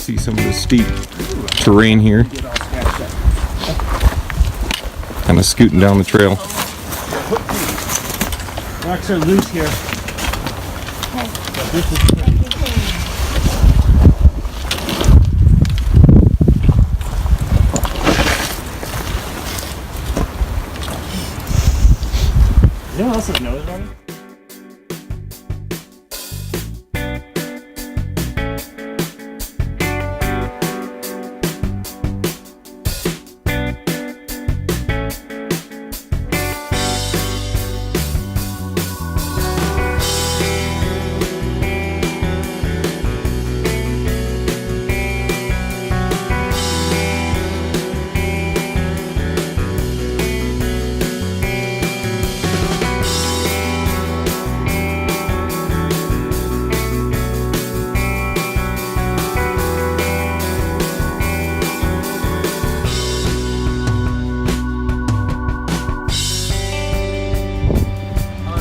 see some of the steep terrain here. Kind of scooting down the trail. Rocks are loose here. This is anyone else's nose running?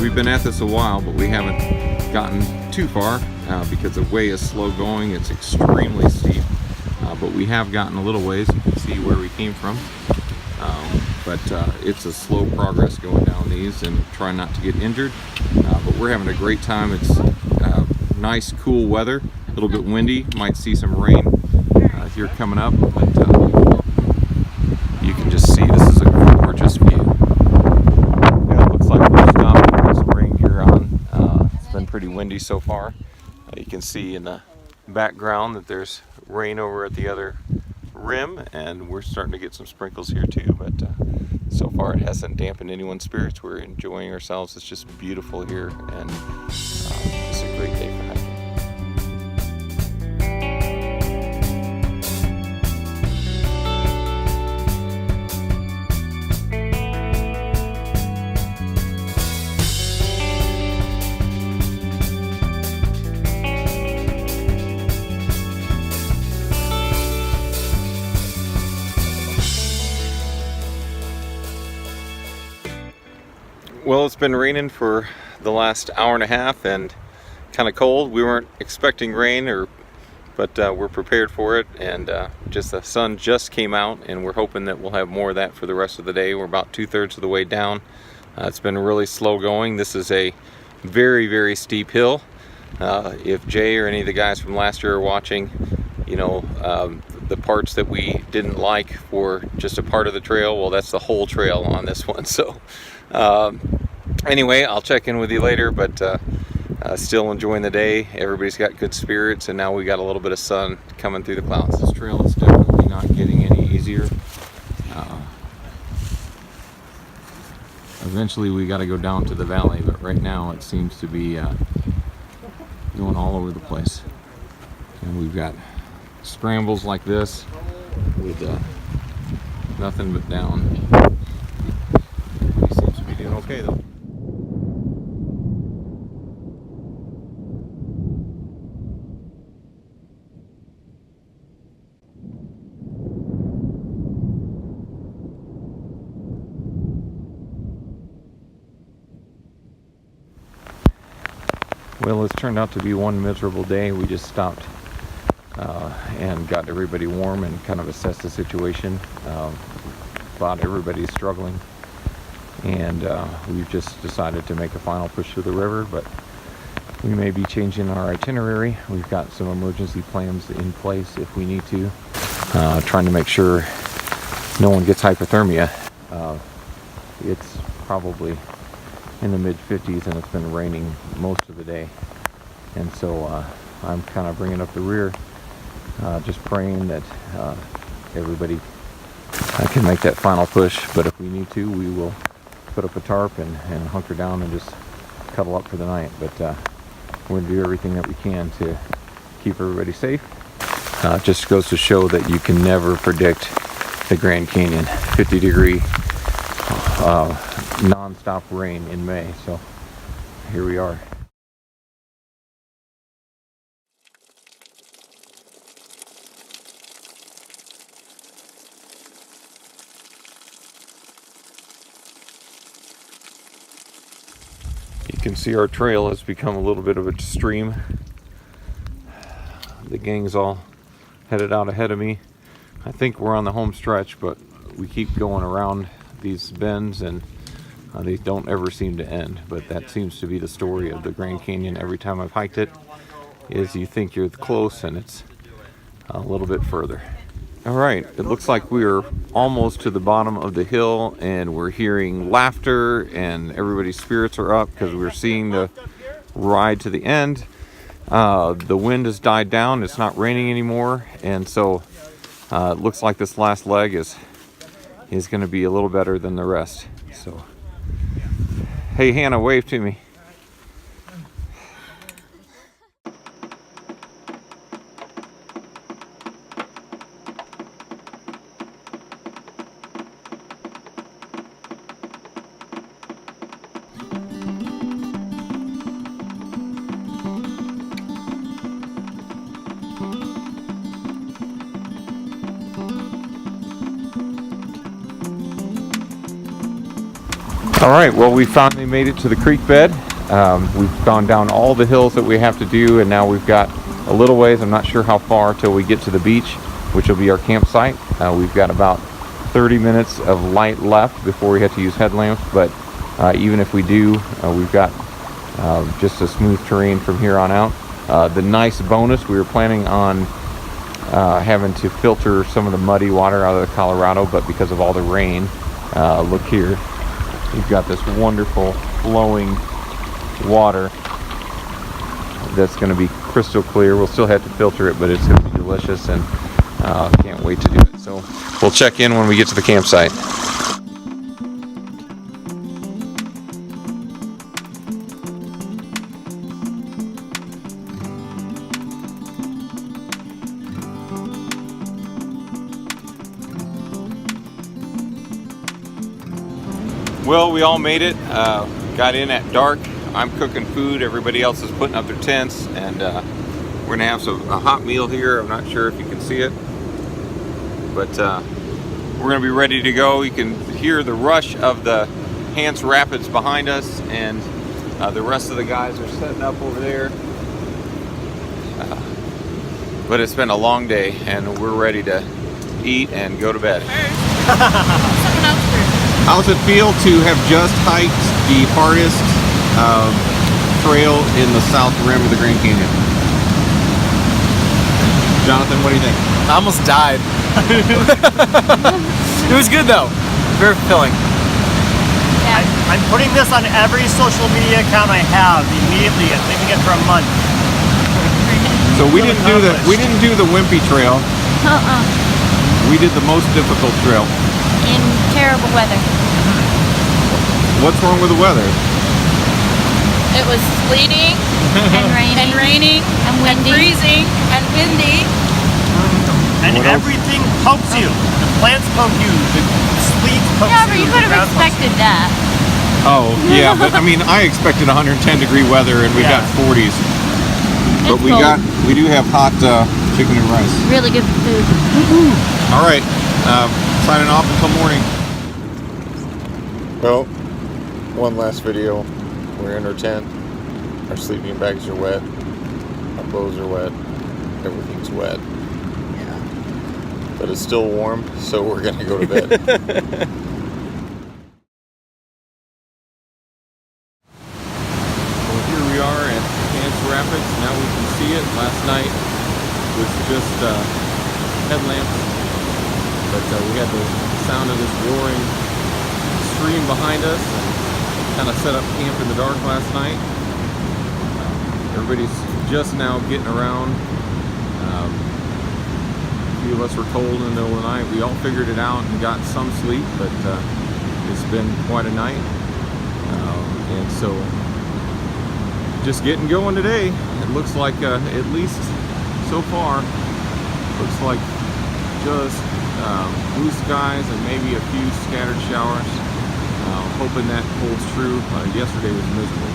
We've been at this a while, but we haven't gotten too far because the way is slow going. It's extremely steep, but we have gotten a little ways. You can see where we came from, but it's a slow progress going down these and trying not to get injured, but we're having a great time. It's nice cool weather, a little bit windy, might see some rain here coming up, but you can just see this is a gorgeous view. Pretty windy so far. You can see in the background that there's rain over at the other rim, and we're starting to get some sprinkles here too, but so far it hasn't dampened anyone's spirits. We're enjoying ourselves. It's just beautiful here, and just a great day for hiking. Well, it's been raining for the last hour and a half and kind of cold. We weren't expecting rain, but we're prepared for it, and just the sun just came out, and we're hoping that we'll have more of that for the rest of the day. We're about 2/3 of the way down. It's been really slow going. This is a very, very steep hill. If Jay or any of the guys from last year are watching, you know, the parts that we didn't like for just a part of the trail, well, that's the whole trail on this one. So anyway, I'll check in with you later, but still enjoying the day. Everybody's got good spirits, and now we got a little bit of sun coming through the clouds. This trail is definitely not getting any easier. Eventually we got to go down to the valley, but right now it seems to be going all over the place. And we've got scrambles like this with nothing but down. He seems to be doing okay though. Well, it's turned out to be one miserable day. We just stopped and got everybody warm and kind of assessed the situation. Thought everybody's struggling, and we've just decided to make a final push through the river, but we may be changing our itinerary. We've got some emergency plans in place if we need to, trying to make sure no one gets hypothermia. It's probably in the mid-50s, and it's been raining most of the day, and so I'm kind of bringing up the rear, just praying that everybody can make that final push. But if we need to, we will put up a tarp and hunker down and just cuddle up for the night. But we're going to do everything that we can to keep everybody safe. Just goes to show that you can never predict the Grand Canyon. 50-degree non-stop rain in May, so here we are. You can see our trail has become a little bit of a stream. The gang's all headed out ahead of me. I think we're on the home stretch, but we keep going around these bends and they don't ever seem to end. But that seems to be the story of the Grand Canyon every time I've hiked it, is you think you're close and it's a little bit further. All right, it looks like we're almost to the bottom of the hill and we're hearing laughter and everybody's spirits are up because we're seeing the ride to the end. The wind has died down, it's not raining anymore, and so it looks like this last leg is going to be a little better than the rest. So, hey Hannah, wave to me. All right, well, we finally made it to the creek bed. We've gone down all the hills that we have to do, and now we've got a little ways. I'm not sure how far till we get to the beach, which will be our campsite. We've got about 30 minutes of light left before we have to use headlamps, but even if we do, we've got just a smooth terrain from here on out. The nice bonus, we were planning on having to filter some of the muddy water out of the Colorado, but because of all the rain, look here. We've got this wonderful flowing water that's going to be crystal clear. We'll still have to filter it, but it's going to be delicious, and can't wait to do it. So we'll check in when we get to the campsite. Well, we all made it. Got in at dark. I'm cooking food. Everybody else is putting up their tents, and we're gonna have a hot meal here. I'm not sure if you can see it, but we're gonna be ready to go. You can hear the rush of the Hance Rapids behind us, and the rest of the guys are setting up over there. But it's been a long day, and we're ready to eat and go to bed. How's it feel to have just hiked the hardest trail in the south rim of the Grand Canyon? Jonathan, what do you think? I almost died. It was good though. Very fulfilling. Yeah. I'm putting this on every social media account I have immediately and leaving it for a month. So we didn't do the wimpy trail. We did the most difficult trail. In terrible weather. What's wrong with the weather? It was sleeting and raining and windy and freezing and windy. And everything pokes you. The plants poke you. The sleet pokes you. Yeah, but you could have expected that. Oh, yeah, but I mean, I expected 110-degree weather, and we got 40s. But we do have hot chicken and rice. Really good food. All right, signing off until morning. Well, one last video. We're in our tent. Our sleeping bags are wet. Our clothes are wet. Everything's wet. Yeah. But it's still warm, so we're gonna go to bed. Well, here we are at Hance Rapids. Now we can see it. Last night was just headlamps, but we had the sound of this roaring stream behind us, and kind of set up camp in the dark last night. Everybody's just now getting around. A few of us were cold in the middle of the night. We all figured it out and got some sleep, but it's been quite a night. And so just getting going today. It looks like, at least so far, looks like just blue skies and maybe a few scattered showers. Hoping that holds true. Yesterday was miserable.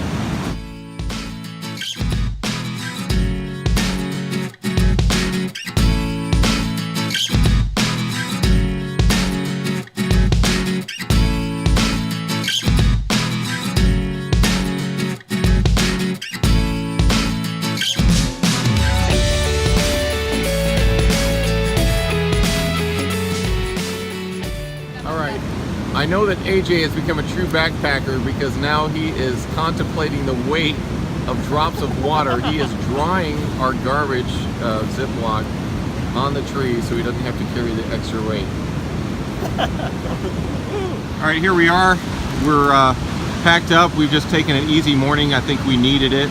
know that AJ has become a true backpacker because now he is contemplating the weight of drops of water. He is drying our garbage Ziploc on the tree so he doesn't have to carry the extra weight. All right, here we are. We're packed up. We've just taken an easy morning. I think we needed it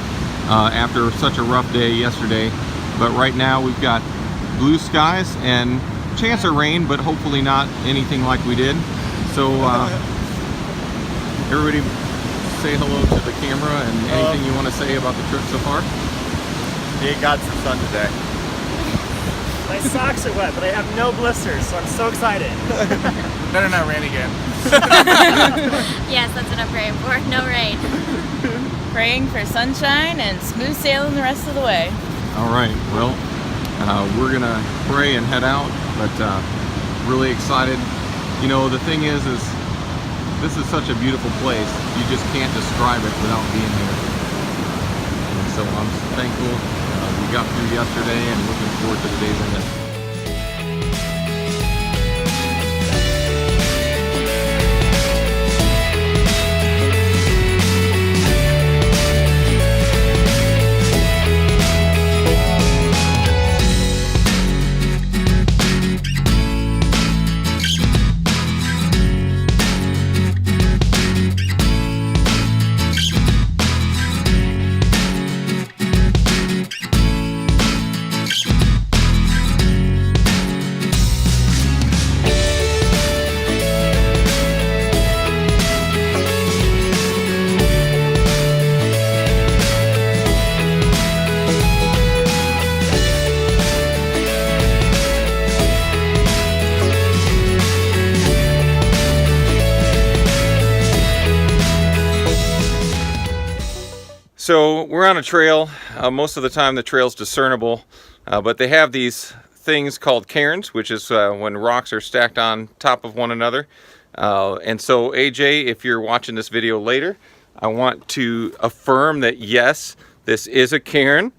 after such a rough day yesterday. But right now we've got blue skies and chance of rain, but hopefully not anything like we did. So everybody say hello to the camera and anything you want to say about the trip so far. We got some sun today. My socks are wet, but I have no blisters, so I'm so excited. Better not rain again. Yes, that's what I'm praying for. No rain. Praying for sunshine and smooth sailing the rest of the way. All right, well, we're gonna pray and head out, but really excited. You know, the thing is this is such a beautiful place. You just can't describe it without being here. And so I'm thankful we got through yesterday and looking forward to the days ahead. So we're on a trail. Most of the time the trail's discernible, but they have these things called cairns, which is when rocks are stacked on top of one another. And so AJ, if you're watching this video later, I want to affirm that yes, this is a cairn.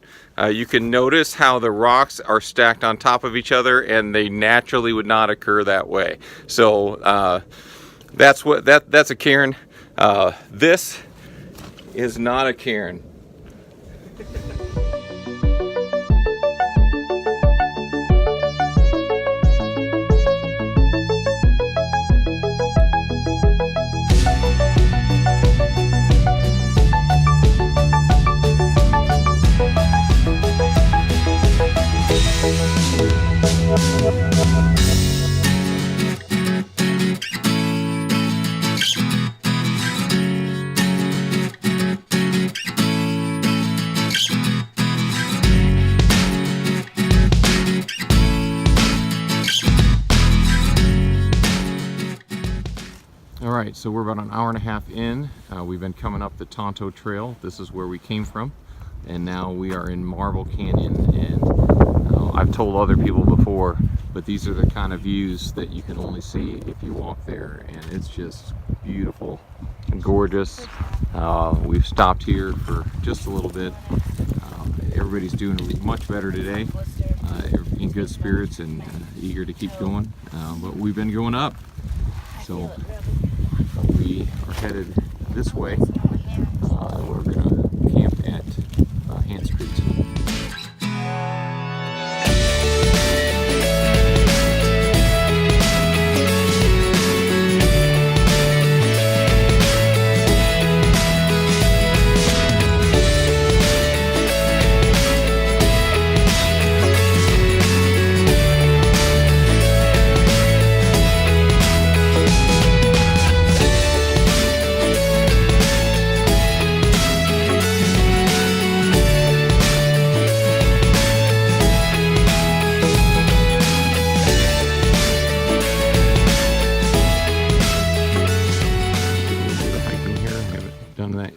You can notice how the rocks are stacked on top of each other and they naturally would not occur that way. So that's a cairn. This is not a cairn. Alright, so we're about an hour and a half in. We've been coming up the Tonto Trail. This is where we came from. And now we are in Marble Canyon. And I've told other people before, but these are the kind of views that you can only see if you walk there. And it's just beautiful and gorgeous. We've stopped here for just a little bit. Everybody's doing much better today. In good spirits and eager to keep going. But we've been going up. So we are headed this way. We're going to camp at Hance Rapids.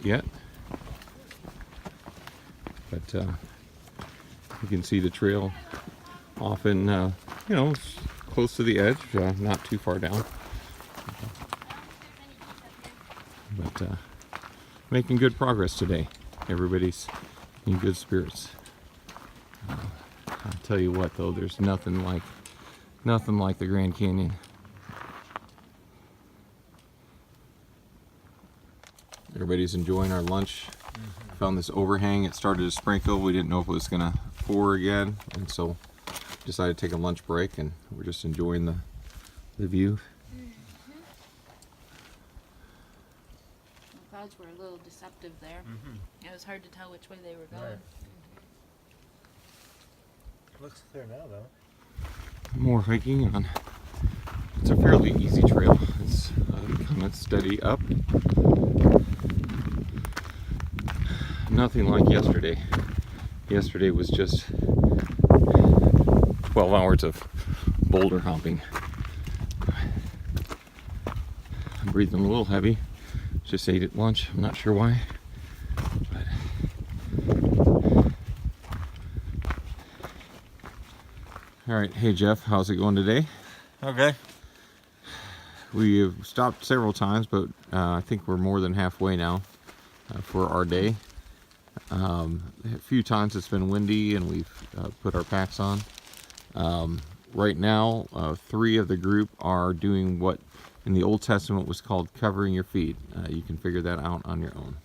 Yet, but you can see the trail often, you know, close to the edge, not too far down, but making good progress today. Everybody's in good spirits. I'll tell you what, though, there's nothing like the Grand Canyon. Everybody's enjoying our lunch. Found this overhang. It started to sprinkle. We didn't know if it was gonna pour again, and so decided to take a lunch break, and we're just enjoying the view. The clouds were a little deceptive there. It was hard to tell which way they were going. Looks clear now, though. More hiking on. It's a fairly easy trail. It's kind of steady up. Nothing like yesterday. Yesterday was just 12 hours of boulder hopping. I'm breathing a little heavy. Just ate at lunch. I'm not sure why. But all right. Hey Jeff, how's it going today? Okay. We have stopped several times, but I think we're more than halfway now for our day. A few times it's been windy and we've put our packs on. Right now, 3 of the group are doing what in the Old Testament was called covering your feet. You can figure that out on your own.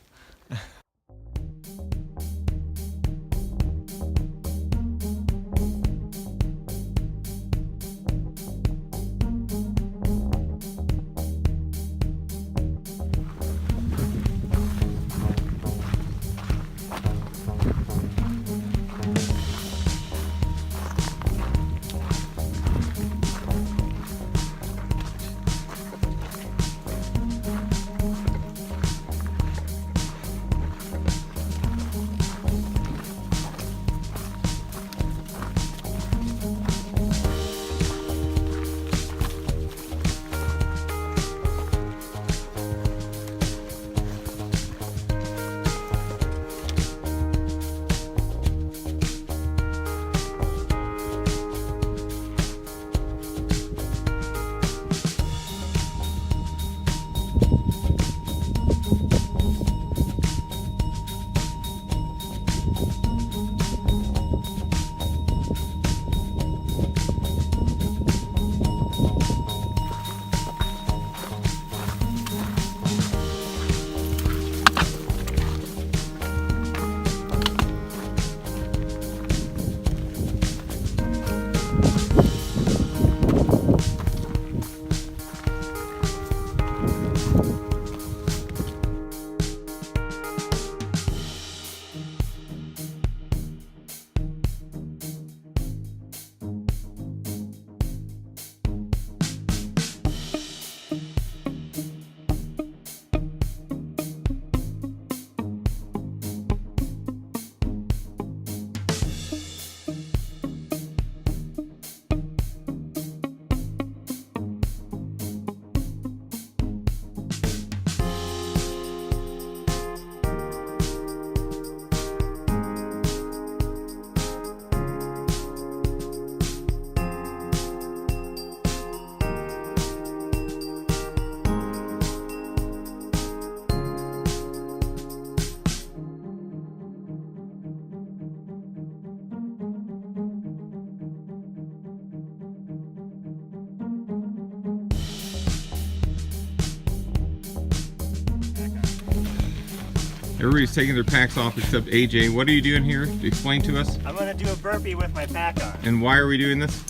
Everybody's taking their packs off except AJ. What are you doing here? Explain to us. I'm gonna do a burpee with my pack on. And why are we doing this?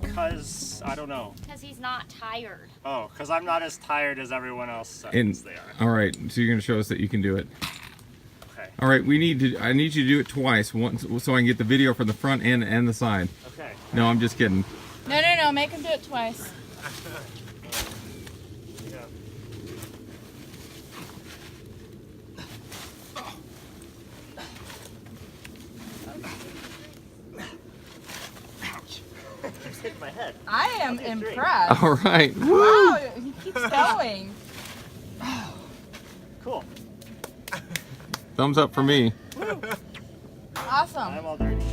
Because, I don't know. Because he's not tired. Oh, because I'm not as tired as everyone else says And they are. all right, so you're gonna show us that you can do it. Okay. All right, I need you to do it twice, once so I can get the video from the front end and the side. Okay. No, I'm just kidding. No, make him do it twice. Yeah. Just hit my head. I am Okay, great. impressed. All right. Woo! Wow, he keeps going. Cool. Thumbs up for me. Awesome. I'm all dirty.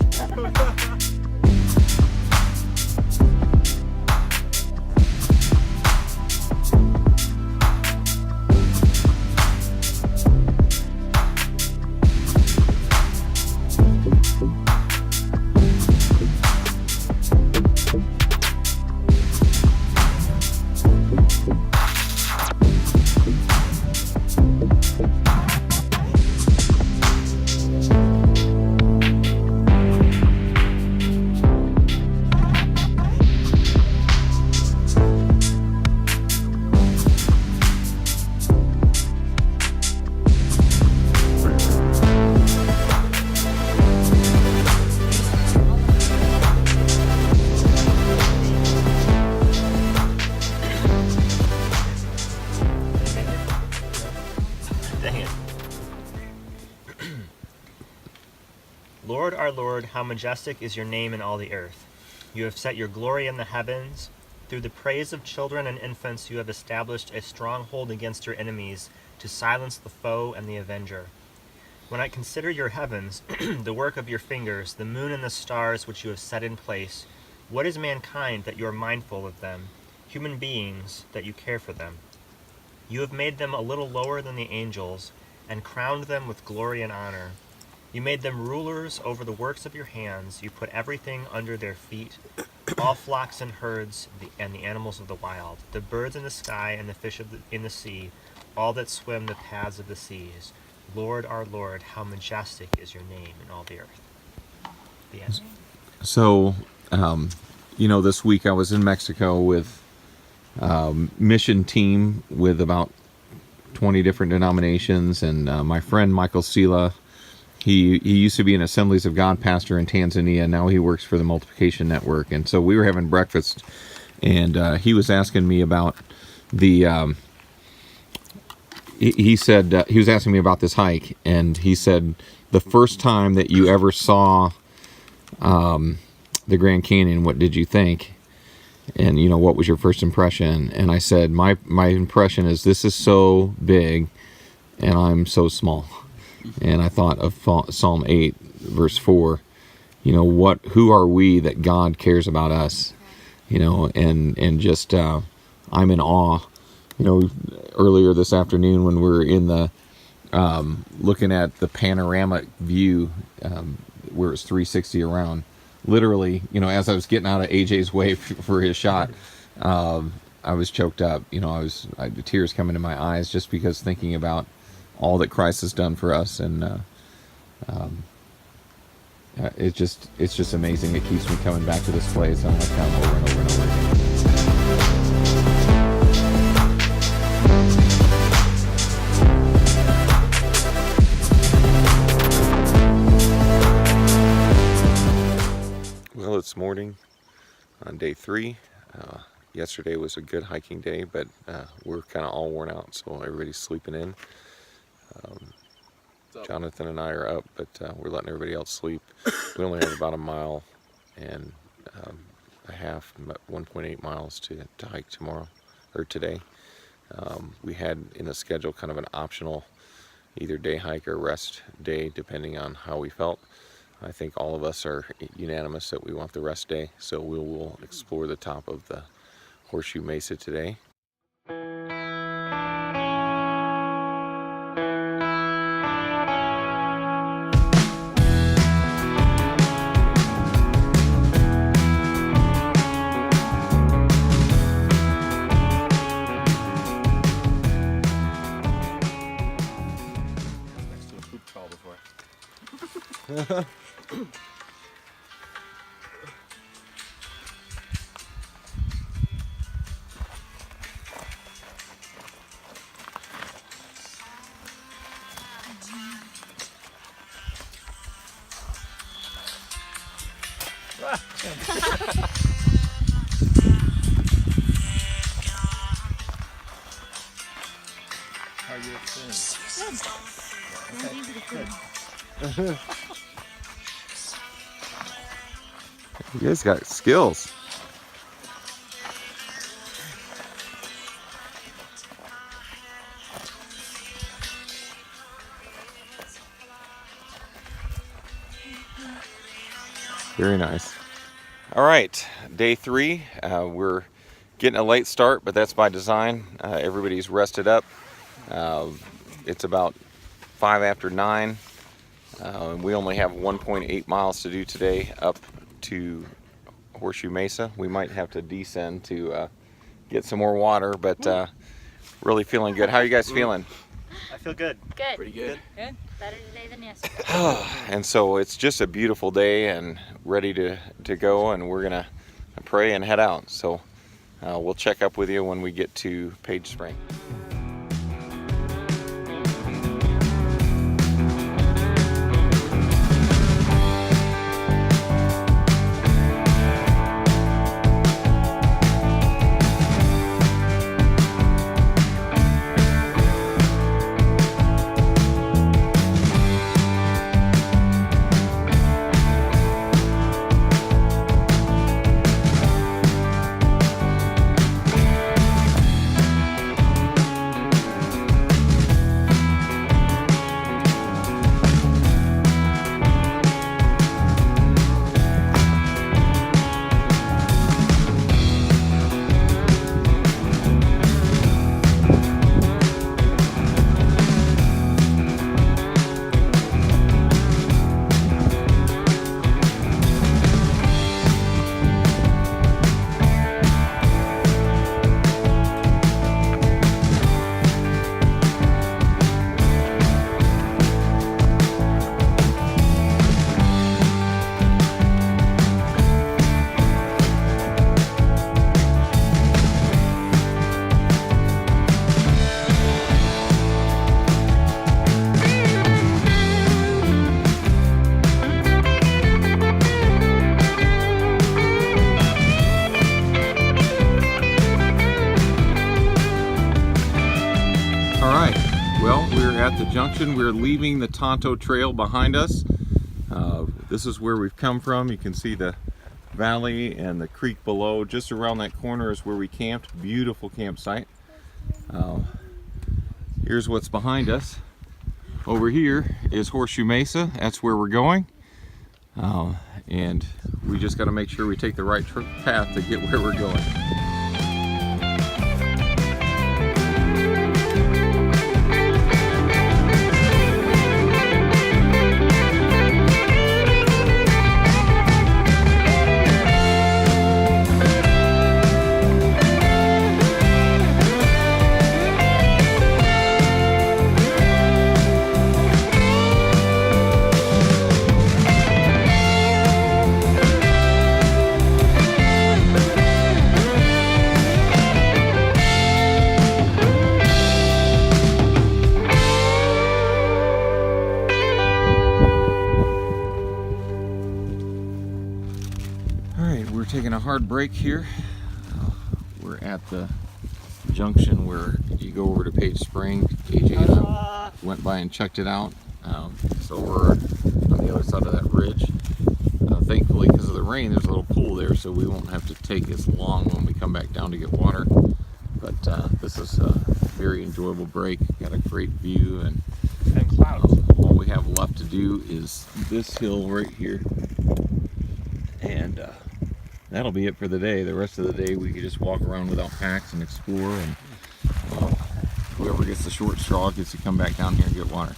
how majestic is your name in all the earth. You have set your glory in the heavens. Through the praise of children and infants you have established a stronghold against your enemies to silence the foe and the avenger. When I consider your heavens, the work of your fingers, the moon and the stars which you have set in place, what is mankind that you are mindful of them, human beings that you care for them? You have made them a little lower than the angels, and crowned them with glory and honor. You made them rulers over the works of your hands. You put everything under their feet, all flocks and herds, and the animals of the wild, the birds in the sky and the fish in the sea, all that swim the paths of the seas. Lord, our Lord, how majestic is your name in all the earth. The end. So, this week I was in Mexico with mission team with about 20 different denominations, and my friend Michael Sila, he used to be an Assemblies of God pastor in Tanzania. Now he works for the Multiplication Network. And so we were having breakfast, and he was asking me about the he said he was asking me about this hike, and he said the first time that you ever saw the Grand Canyon, what did you think? And what was your first impression? And I said my impression is, this is so big and I'm so small. And I thought of Psalm 8 verse 4. Who are we that God cares about us? And just I'm in awe. Earlier this afternoon when we were in the looking at the panoramic view, where it's 360 around, literally, as I was getting out of AJ's way for his shot, I was choked up. I had tears coming to my eyes just because thinking about all that Christ has done for us, and it's just amazing. It keeps me coming back to this place. I'm like, over and over and over again. Well, it's morning on day 3. Yesterday was a good hiking day, but we're kind of all worn out, so everybody's sleeping in. Jonathan and I are up, but we're letting everybody else sleep. We only have about a mile and a half, 1.8 miles to hike tomorrow, or today. We had in the schedule kind of an optional either day hike or rest day, depending on how we felt. I think all of us are unanimous that we want the rest day, so we will explore the top of the Horseshoe Mesa today. Next to a poop call before. How are you feeling? You guys got skills. Very nice. All right, day 3. We're getting a late start, but that's by design. Everybody's rested up. It's about 5 after 9. We only have 1.8 miles to do today up to Horseshoe Mesa. We might have to descend to get some more water, but really feeling good. How are you guys feeling? I feel good. Good. Pretty good. Good. Better today than yesterday. And so it's just a beautiful day and ready to go, and we're gonna pray and head out. So we'll check up with you when we get to Page Spring. at the junction. We're leaving the Tonto Trail behind us. This is where we've come from. You can see the valley and the creek below. Just around that corner is where we camped. Beautiful campsite. Here's what's behind us. Over here is Horseshoe Mesa. That's where we're going. And we just got to make sure we take the right path to get where we're going. Taking a hard break here. We're at the junction where you go over to Page Spring. AJ and I went by and checked it out. So we're on the other side of that ridge. Thankfully, because of the rain, there's a little pool there, so we won't have to take as long when we come back down to get water. But this is a very enjoyable break. Got a great view, and clouds. All we have left to do is this hill right here, and that'll be it for the day. The rest of the day we can just walk around without packs and explore, and whoever gets the short straw gets to come back down here and get water.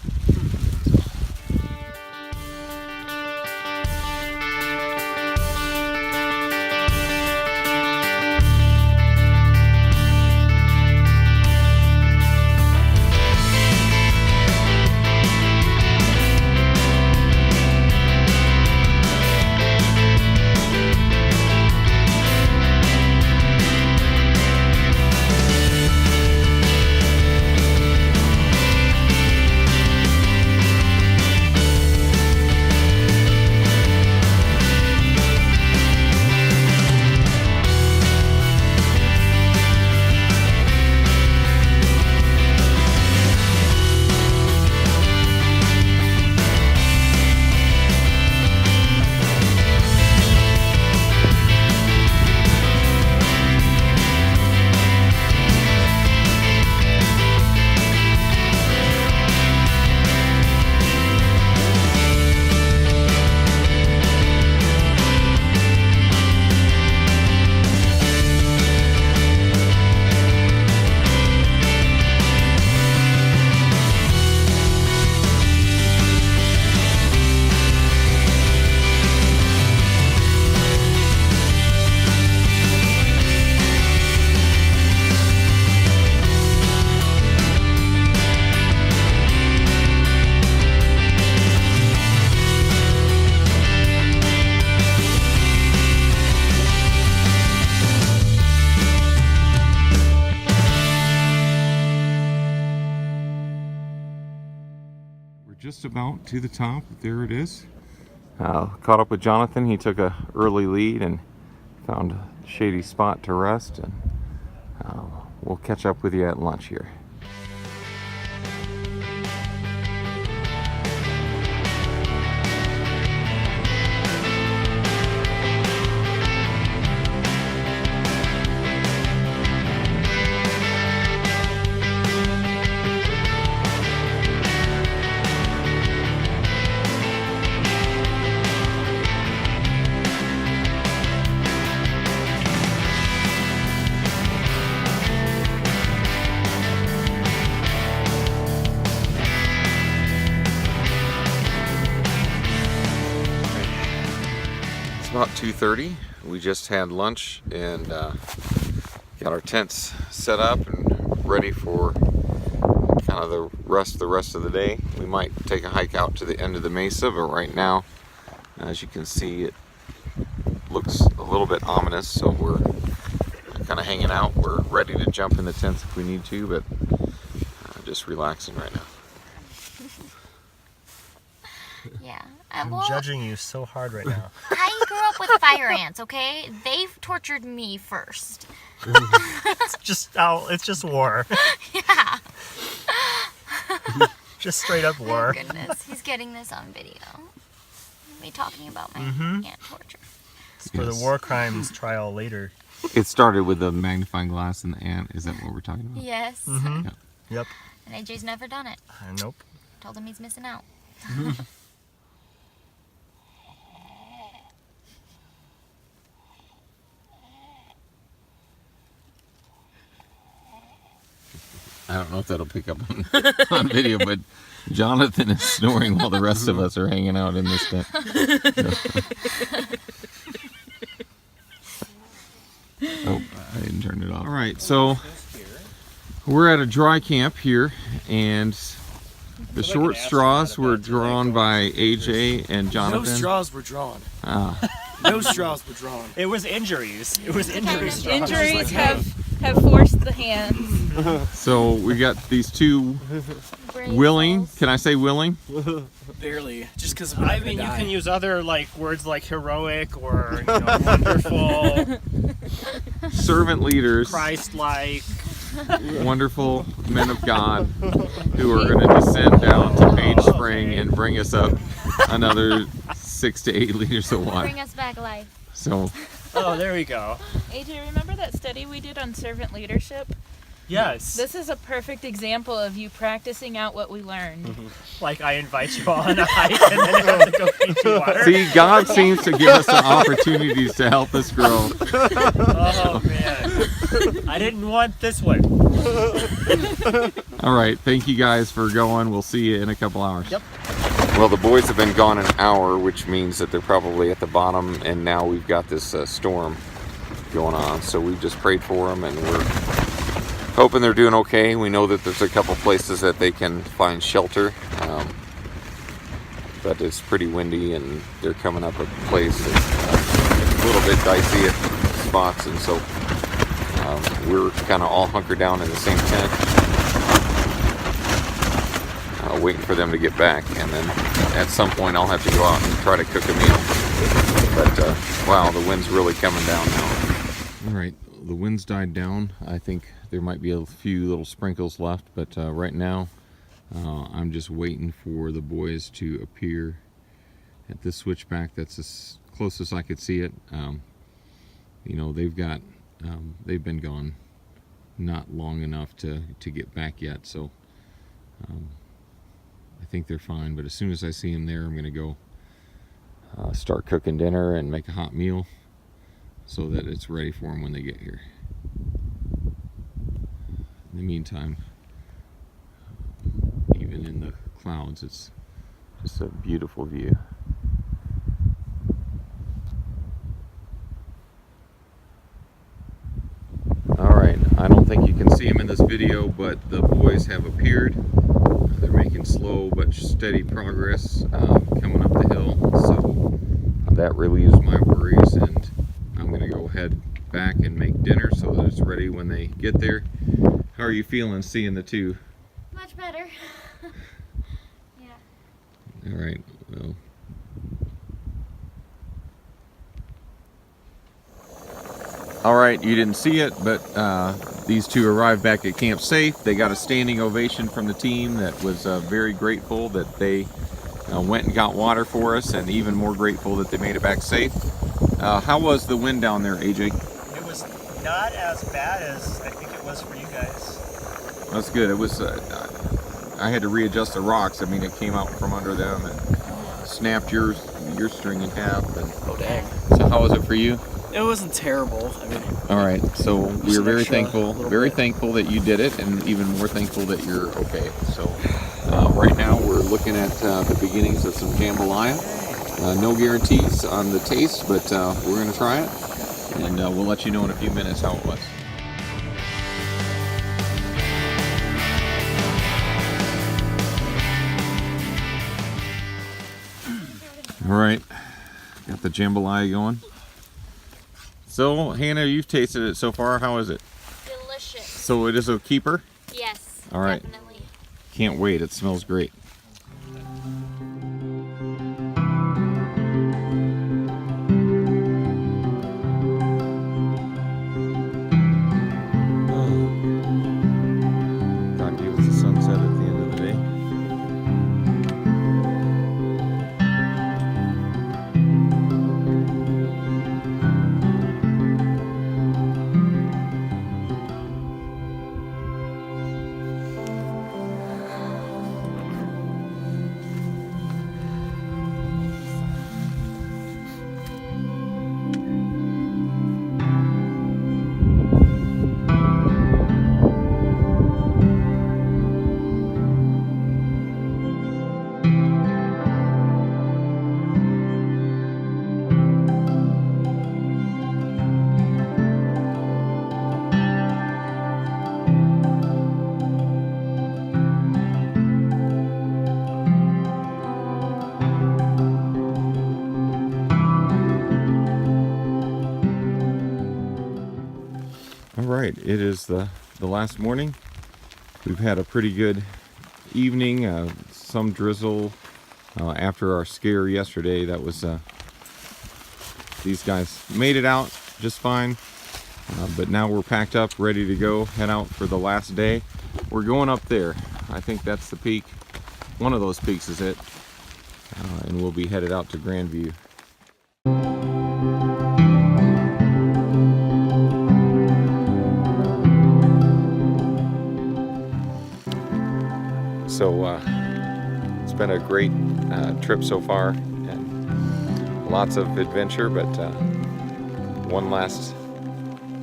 Just about to the top. There it is. Caught up with Jonathan. He took a early lead and found a shady spot to rest, and we'll catch up with you at lunch here. About 2:30. We just had lunch and got our tents set up and ready for kind of the rest of the day. We might take a hike out to the end of the mesa, but right now, as you can see, it looks a little bit ominous, so we're kind of hanging out. We're ready to jump in the tents if we need to, but just relaxing right now. Yeah. I'm judging you so hard right now. I grew up with fire ants, okay? They've tortured me first. It's just war. Yeah. Just straight up Oh war. goodness, he's getting this on video. Me talking about my ant torture. For the war crimes trial later. It started with the magnifying glass and the ant. Is that what we're talking about? Yes. Yep. And AJ's never done it. Nope. Told him he's missing out. I don't know if that'll pick up on video, but Jonathan is snoring while the rest of us are hanging out in this tent. Oh, I didn't turn it off. All right, so we're at a dry camp here, and the short straws were drawn by AJ and Jonathan. No straws were drawn. Ah. No straws were drawn. It was injuries. It was injuries. Injuries have forced the hands. So we got these two willing. Can I say willing? Barely. Just because I mean, you can use other words like heroic or wonderful, Servant leaders, Christ-like. wonderful men of God who are going to descend down to Page Spring and bring us up another 6 to 8 liters of water. Bring us back life. So, Oh, there we go. AJ, remember that study we did on servant leadership? Yes. This is a perfect example of you practicing out what we learned. Like I invite you all on a hike and then I have to go feed you water. see, God seems to give us the opportunities to help us grow. Oh man, I didn't want this one. All right, thank you guys for going. We'll see you in a couple hours. Yep. Well, the boys have been gone an hour, which means that they're probably at the bottom, and now we've got this storm going on. So we've just prayed for them, and we're hoping they're doing okay. We know that there's a couple places that they can find shelter, but it's pretty windy, and they're coming up a place that's a little bit dicey at spots, and so we're kind of all hunkered down in the same tent, waiting for them to get back, and then at some point I'll have to go out and try to cook a meal. But wow, the wind's really coming down now. All right, the wind's died down. I think there might be a few little sprinkles left, but right now I'm just waiting for the boys to appear at this switchback. That's as close as I could see it. You know, they've been gone not long enough to get back yet, so I think they're fine. But as soon as I see them there, I'm gonna go start cooking dinner and make a hot meal so that it's ready for them when they get here. In the meantime, even in the clouds, it's just a beautiful view. Alright, I don't think you can see them in this video, but the boys have appeared. They're making slow but steady progress coming up the hill, so that relieves my worries, and I'm going to go head back and make dinner so that it's ready when they get there. How are you feeling seeing the two? Much better. Yeah. Alright, well. Alright, you didn't see it, but these two arrived back at camp safe. They got a standing ovation from the team that was very grateful that they went and got water for us, and even more grateful that they made it back safe. How was the wind down there, AJ? It was not as bad as I think it was for you guys. That's good. It was. I had to readjust the rocks. I mean, it came out from under them and snapped your string in half. And, Oh dang. so how was it for you? It wasn't terrible. I mean. All right. So we are very thankful. little Very bit. thankful that you did it, and even more thankful that you're okay. So right now we're looking at the beginnings of some jambalaya. No guarantees on the taste, but we're going to try it, and we'll let you know in a few minutes how it was. All right, got the jambalaya going. So, Hannah, you've tasted it so far. How is it? Delicious. So it is a keeper? Yes. All right. Definitely. Can't wait. It smells great. God gave us the sunset at the end of the day. All right, it is the last morning. We've had a pretty good evening, some drizzle after our scare yesterday. That was these guys made it out just fine, but now we're packed up, ready to go, head out for the last day. We're going up there. I think that's the peak. One of those peaks is it, and we'll be headed out to Grandview. So it's been a great trip so far, and lots of adventure, but one last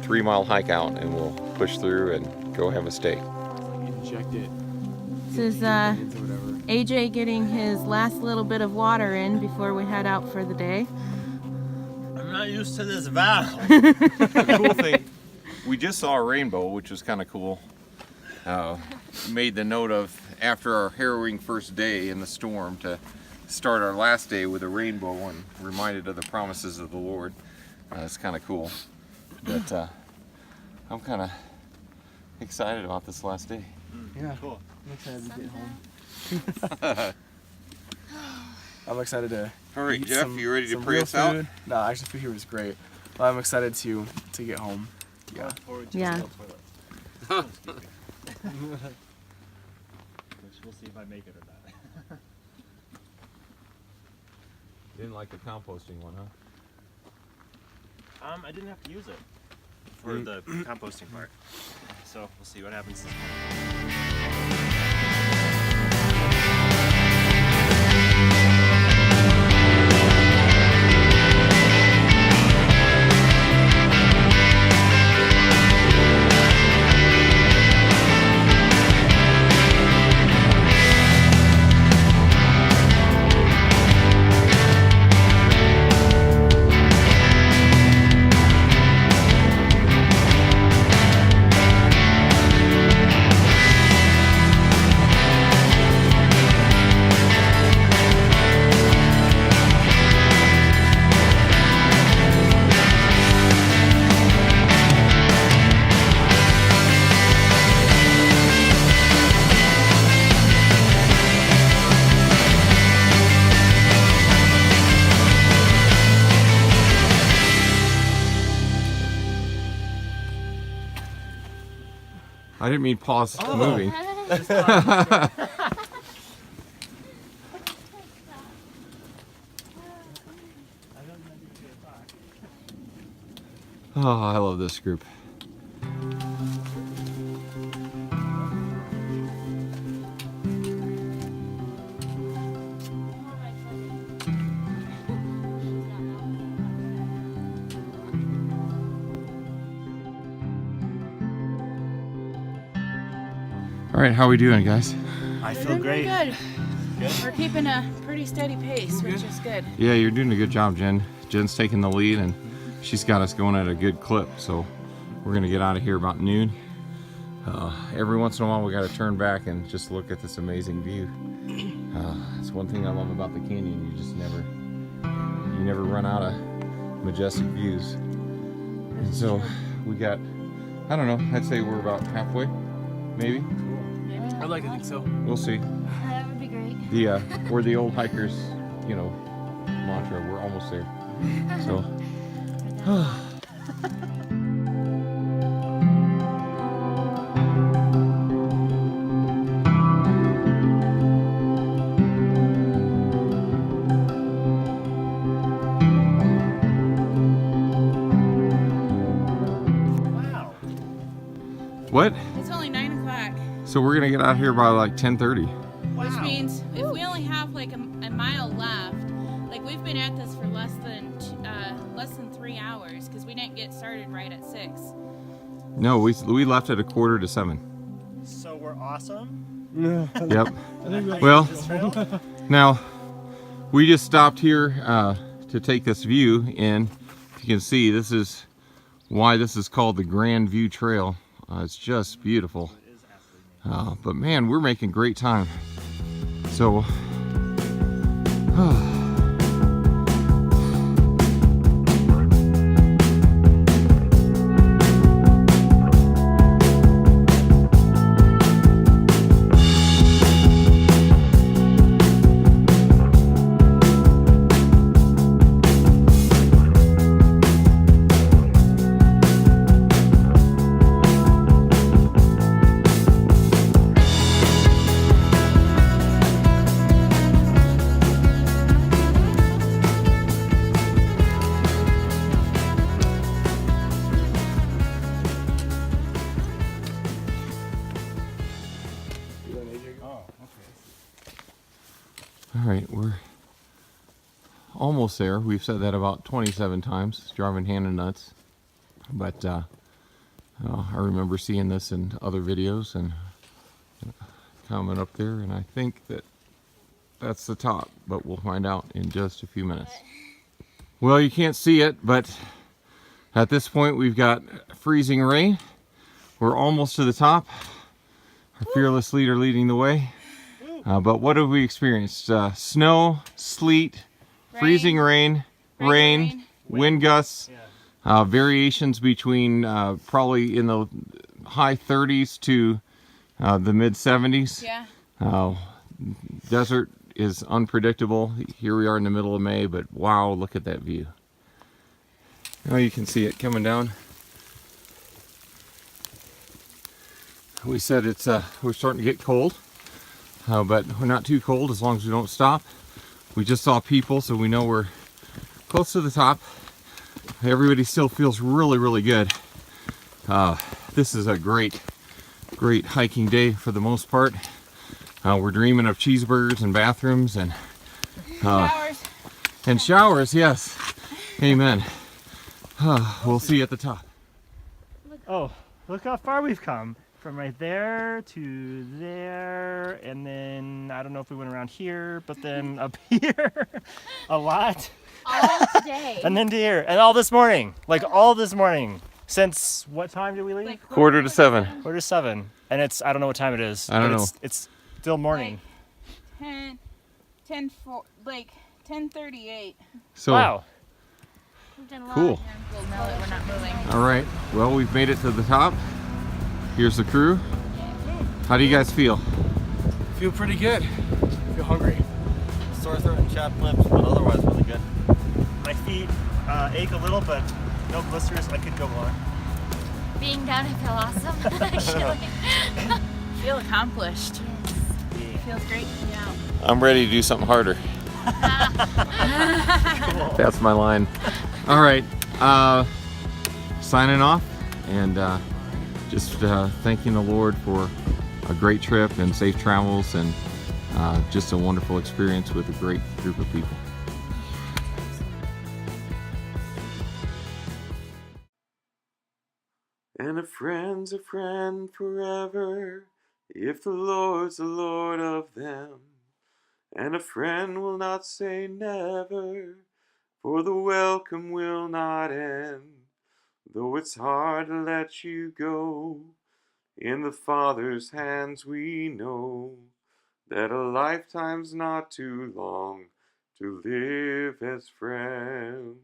3-mile hike out and we'll push through and go have a steak. Inject it. This is AJ getting his last little bit of water in before we head out for the day. I'm not used to this valve. The cool thing, we just saw a rainbow, which was kind of cool. Made the note of, after our harrowing first day in the storm, to start our last day with a rainbow and reminded of the promises of the Lord. It's kind of cool. But I'm kind of excited about this last day. Yeah, Cool. I'm excited to get home. I'm excited to. All right, eat Jeff, some, you ready to some pray real us out? food. No, actually, food here was great. But I'm excited to get home. Yeah. Yeah. We'll see if I make it or not. You didn't like the composting one, huh? I didn't have to use it for the composting part. So we'll see what happens. I didn't mean pause moving. Oh, I love this group. All right, how are we doing, guys? I We're feel doing great. pretty good. We're keeping a pretty steady pace, which is good. Yeah, you're doing a good job, Jen. Jen's taking the lead, and she's got us going at a good clip. So we're gonna get out of here about noon. Every once in a while, we got to turn back and just look at this amazing view. It's one thing I love about the canyon. You just never run out of majestic views. And so we got, I don't know, I'd say we're about halfway, maybe. I'd like to think so. We'll see. That would be great. We're the old hikers, mantra. We're almost there. So. Wow. What? It's only 9 o'clock, So we're gonna get out here by like 10:30. which means if we only have like a mile left, like we've been at this for less than 3 hours because we didn't get started right at 6. No, we left at 6:45. So we're awesome. Yep. Well, now we just stopped here to take this view in. You can see this is why this is called the Grandview Trail. It's just beautiful. But man, we're making great time. So. right, we're almost there. We've said that about 27 times, driving hand and nuts. But I remember seeing this in other videos and coming up there, and I think that that's the top, but we'll find out in just a few minutes. Well, you can't see it, but at this point we've got freezing rain. We're almost to the top. Our fearless leader leading the way. But what have we experienced? Snow, sleet, freezing rain, wind gusts, variations between probably in the high 30s to the mid 70s. Yeah. Desert is unpredictable. Here we are in the middle of May, but wow, look at that view. Now you can see it coming down. We said it's we're starting to get cold, but we're not too cold as long as we don't stop. We just saw people, so we know we're close to the top. Everybody still feels really, really good. This is a great hiking day for the most part. We're dreaming of cheeseburgers and bathrooms and Showers. and showers. Yes, amen. We'll see you at the top. Oh, look how far we've come. From right there to there, and then I don't know if we went around here, but then up here a lot. All today. And then to here, and all this morning. Like all this morning. Since what time did we leave? Like Quarter to 7. 7:45. And it's, I don't know what time it is. I don't but know. It's still morning. 10:38. So Wow. We've done a lot. cool. We'll know that we're not moving. All right. Well, we've made it to the top. Here's the crew. How do you guys feel? Feel pretty good. Feel hungry. Sore throat and chapped lips, but otherwise really good. My feet ache a little, but no blisters. I could go on. Being down, I feel awesome. Actually. Feel accomplished. Yes. Feels great to be out. I'm ready to do something harder. That's my line. All right. Signing off and just thanking the Lord for a great trip and safe travels and just a wonderful experience with a great group of people. And a friend's a friend forever, if the Lord's the Lord of them. And a friend will not say never, for the welcome will not end. Though it's hard to let you go, in the Father's hands we know that a lifetime's not too long to live as friends.